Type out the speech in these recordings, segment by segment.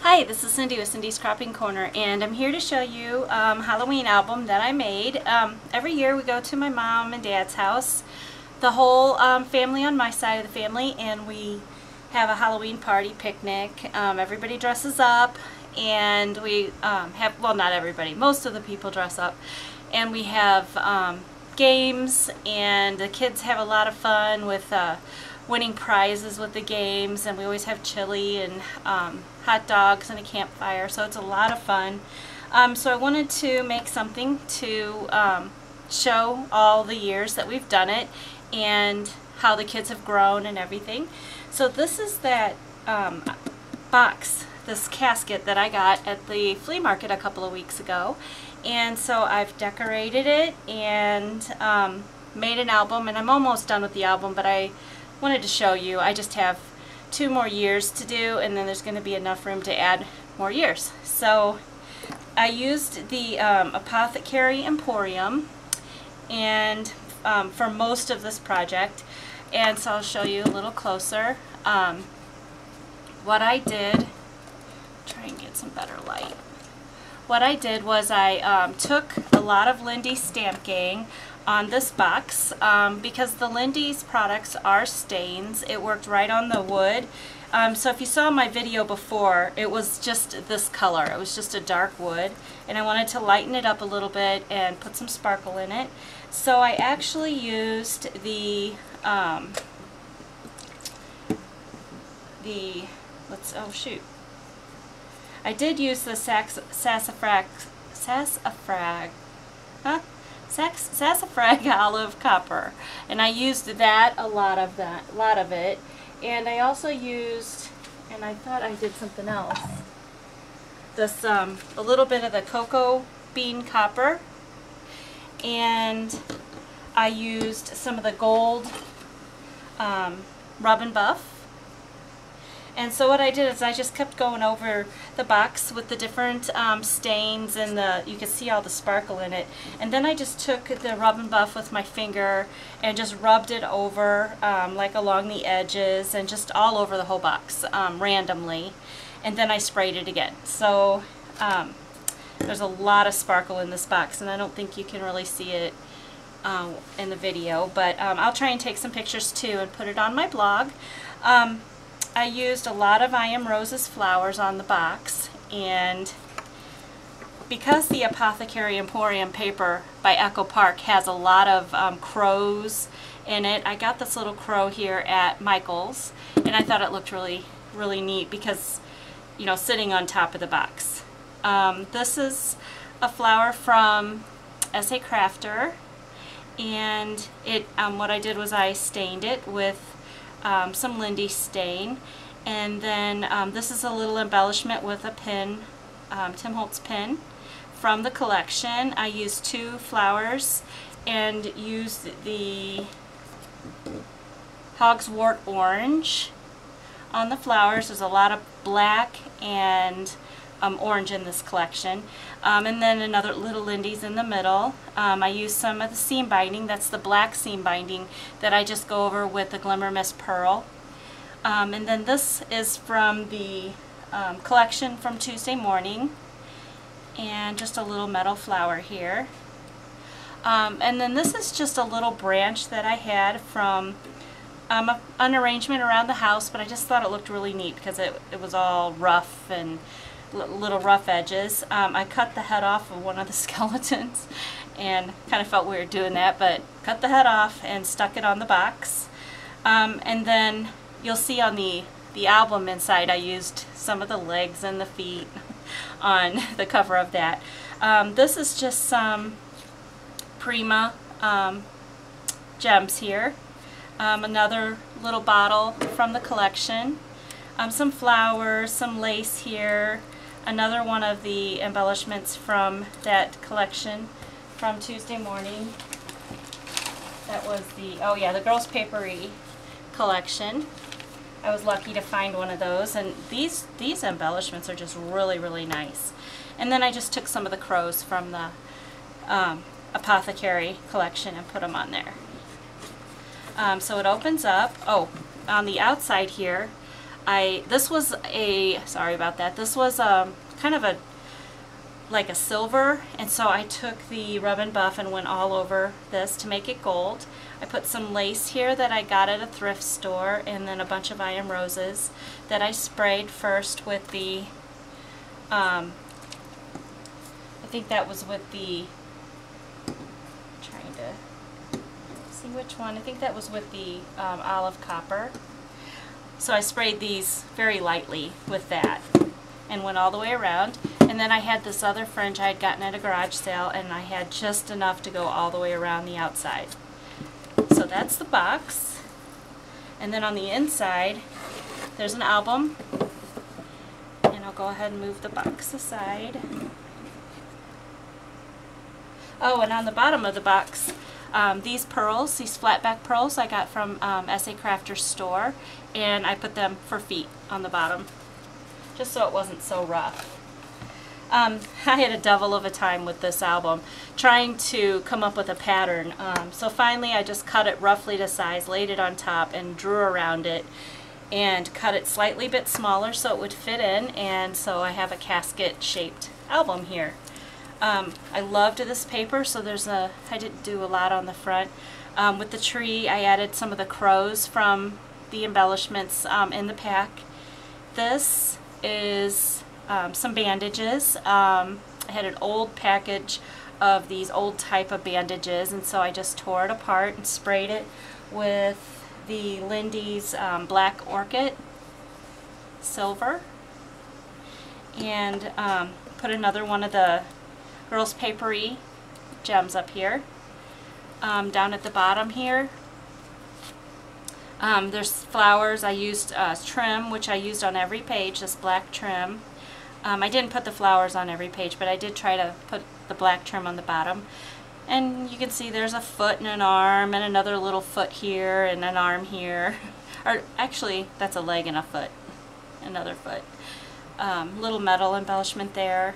Hi, this is Cindy with Cindy's Cropping Corner, and I'm here to show you a Halloween album that I made. Every year we go to my mom and dad's house, the whole family on my side of the family, and we have a Halloween party picnic. Everybody dresses up, and we have, well, not everybody, most of the people dress up, and we have games, and the kids have a lot of fun with winning prizes with the games, and we always have chili and hot dogs and a campfire, so it's a lot of fun. So I wanted to make something to show all the years that we've done it and how the kids have grown and everything. So this is that box, this casket that I got at the flea market a couple of weeks ago, and so I've decorated it and made an album, and I'm almost done with the album, but I wanted to show you. I just have 2 more years to do, and then there's going to be enough room to add more years. So I used the Apothecary Emporium and for most of this project, and so I'll show you a little closer. What I did, try and get some better light. What I did was I took a lot of Lindy's Stamp Gang on this box because the Lindy's products are stains. It worked right on the wood. So if you saw my video before, it was just this color. It was just a dark wood, and I wanted to lighten it up a little bit and put some sparkle in it. So I actually used the I did use the sassafrag olive copper, and I used that a lot of it, and I also used, and I thought I did something else, this a little bit of the cocoa bean copper, and I used some of the gold rub and buff. And so what I did is I just kept going over the box with the different stains, and you can see all the sparkle in it. And then I just took the rub and buff with my finger and just rubbed it over like along the edges and just all over the whole box randomly. And then I sprayed it again. So there's a lot of sparkle in this box, and I don't think you can really see it in the video, but I'll try and take some pictures too and put it on my blog. I used a lot of I Am Rose's flowers on the box, and because the Apothecary Emporium paper by Echo Park has a lot of crows in it, I got this little crow here at Michael's, and I thought it looked really, really neat because, you know, sitting on top of the box. This is a flower from S.A. Crafter, and it what I did was I stained it with some Lindy stain, and then this is a little embellishment with a pin, Tim Holtz pin from the collection. I used 2 flowers and used the Hogswort orange on the flowers. There's a lot of black and orange in this collection, and then another little Lindy's in the middle. I used some of the seam binding. That's the black seam binding that I just go over with the Glimmer Mist Pearl. And then this is from the collection from Tuesday morning, and just a little metal flower here. And then this is just a little branch that I had from an arrangement around the house, but I just thought it looked really neat because it was all rough and little rough edges. I cut the head off of one of the skeletons, and kind of felt weird doing that, but cut the head off and stuck it on the box. And then you'll see on the album inside I used some of the legs and the feet on the cover of that. This is just some Prima gems here. Another little bottle from the collection. Some flowers, some lace here. Another one of the embellishments from that collection from Tuesday morning. That was the, oh yeah, the Girls Papery collection. I was lucky to find one of those, and these embellishments are just really, really nice. And then I just took some of the crows from the Apothecary collection and put them on there. So it opens up. Oh, on the outside here, this was a, sorry about that, this was kind of a, like a silver, and so I took the rub and buff and went all over this to make it gold. I put some lace here that I got at a thrift store, and then a bunch of iron roses that I sprayed first with the, I think that was with the, trying to see which one, I think that was with the olive copper. So I sprayed these very lightly with that and went all the way around. And then I had this other fringe I had gotten at a garage sale, and I had just enough to go all the way around the outside. So that's the box. And then on the inside, there's an album. And I'll go ahead and move the box aside. Oh, and on the bottom of the box, these pearls, these flat back pearls I got from S.A. Crafter's store, and I put them for feet on the bottom, just so it wasn't so rough. I had a devil of a time with this album, trying to come up with a pattern. So finally I just cut it roughly to size, laid it on top, and drew around it, and cut it slightly bit smaller so it would fit in, and so I have a casket shaped album here. I loved this paper, so I didn't do a lot on the front. With the tree, I added some of the crows from the embellishments in the pack. This is some bandages. I had an old package of these old type of bandages, and so I just tore it apart and sprayed it with the Lindy's Black Orchid Silver, and put another one of the Girls Papery gems up here. Down at the bottom here, there's flowers. I used trim, which I used on every page, this black trim. I didn't put the flowers on every page, but I did try to put the black trim on the bottom. And you can see there's a foot and an arm, and another little foot here, and an arm here. Or actually, that's a leg and a foot. Another foot. Little metal embellishment there.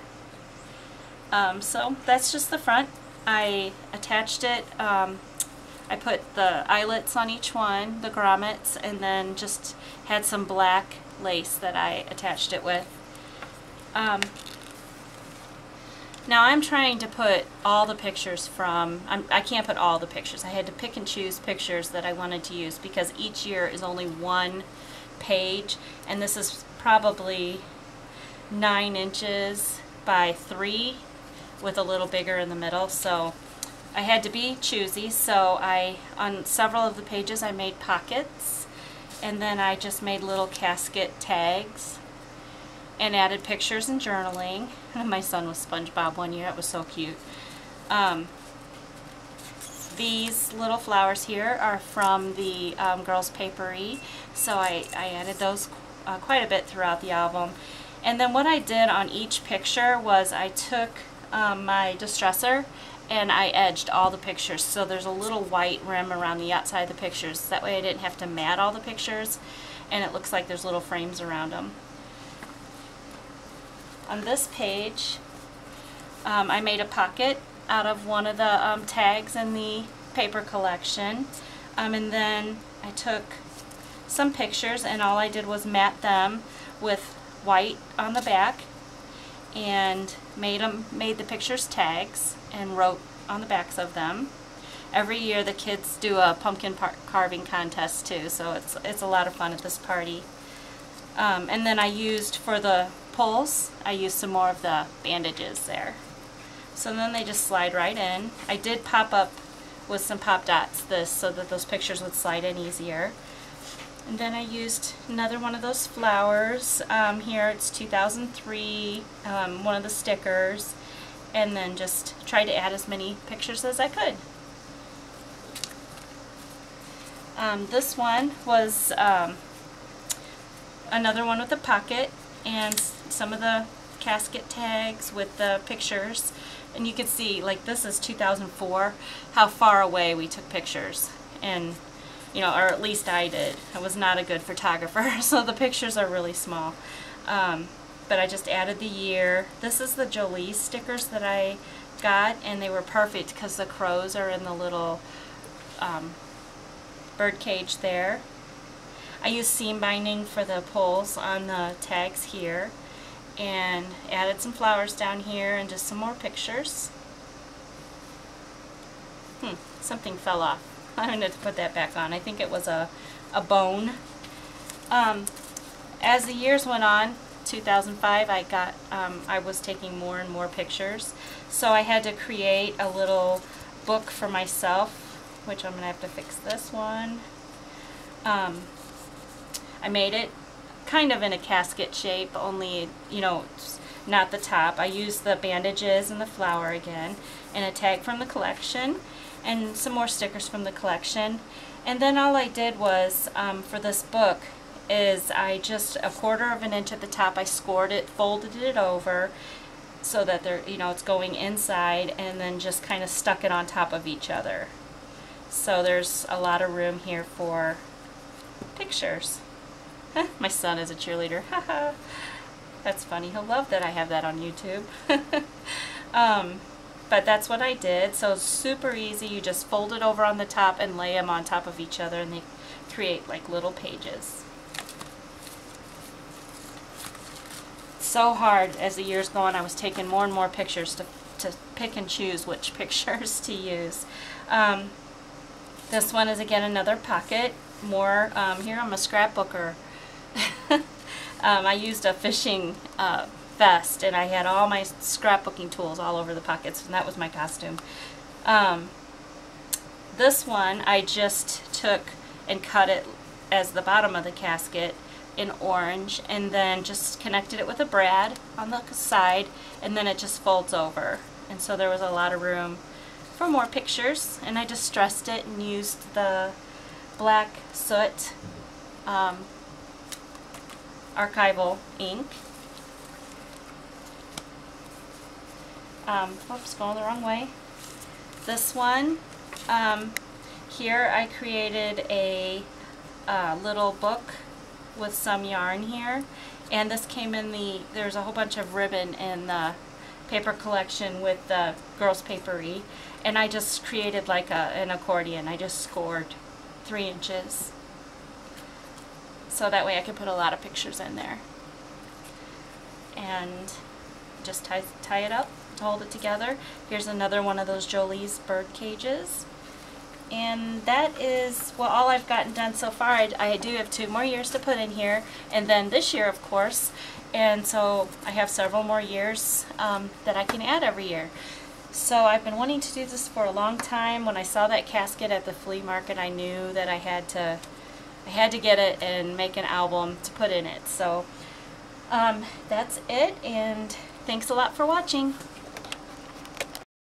So that's just the front. I attached it, I put the eyelets on each one, the grommets, and then just had some black lace that I attached it with. Now I'm trying to put all the pictures from, I can't put all the pictures. I had to pick and choose pictures that I wanted to use because each year is only one page, and this is probably 9 inches by 3 with a little bigger in the middle, so I had to be choosy. So on several of the pages I made pockets, and then I just made little casket tags and added pictures and journaling. My son was SpongeBob one year, it was so cute. These little flowers here are from the Girls Papery, so I added those quite a bit throughout the album. And then what I did on each picture was I took my distresser and I edged all the pictures, so there's a little white rim around the outside of the pictures. That way I didn't have to mat all the pictures, and it looks like there's little frames around them. On this page, I made a pocket out of one of the tags in the paper collection, and then I took some pictures and all I did was mat them with white on the back, and made the pictures tags and wrote on the backs of them. Every year the kids do a pumpkin carving contest too, so it's a lot of fun at this party. And then I used, for the pulls, I used some more of the bandages there. So then they just slide right in. I did pop up with some pop dots so that those pictures would slide in easier. And then I used another one of those flowers. Here it's 2003, one of the stickers, and then just tried to add as many pictures as I could. This one was another one with a pocket and some of the casket tags with the pictures. And you can see, like, this is 2004, how far away we took pictures. And you know, or at least I did. I was not a good photographer, so the pictures are really small. But I just added the year. This is the Jolie stickers that I got, and they were perfect because the crows are in the little bird cage there. I used seam binding for the pulls on the tags here, and added some flowers down here and just some more pictures. Something fell off. I'm going to put that back on. I think it was a bone. As the years went on, 2005, I was taking more and more pictures, so I had to create a little book for myself, which I'm going to have to fix this one. I made it kind of in a casket shape, only, you know, not the top. I used the bandages and the flower again, and a tag from the collection, and some more stickers from the collection. And then all I did was, for this book, is I just a 1/4 of an inch at the top, I scored it, folded it over so that they're, you know, it's going inside, and then just kind of stuck it on top of each other. So there's a lot of room here for pictures. My son is a cheerleader. Haha. That's funny. He'll love that I have that on YouTube. But that's what I did. So it's super easy. You just fold it over on the top and lay them on top of each other, and they create like little pages. So hard as the years go on. I was taking more and more pictures to pick and choose which pictures to use. This one is again another pocket. More here I'm a scrapbooker. I used a fishing vest, and I had all my scrapbooking tools all over the pockets, and that was my costume. This one I just took and cut it as the bottom of the casket in orange, and then just connected it with a brad on the side, and then it just folds over. And so there was a lot of room for more pictures, and I distressed it and used the black soot archival ink. Oops, going the wrong way. This one, here I created a little book with some yarn here, and this came in there's a whole bunch of ribbon in the paper collection with the Girls Papery, and I just created like an accordion. I just scored 3 inches, so that way I could put a lot of pictures in there, and just tie it up to hold it together. Here's another one of those Jolie's bird cages. And that is, well, all I've gotten done so far. I do have 2 more years to put in here, and then this year, of course, and so I have several more years that I can add every year. So I've been wanting to do this for a long time. When I saw that casket at the flea market, I knew that I had to get it and make an album to put in it. So that's it, and thanks a lot for watching.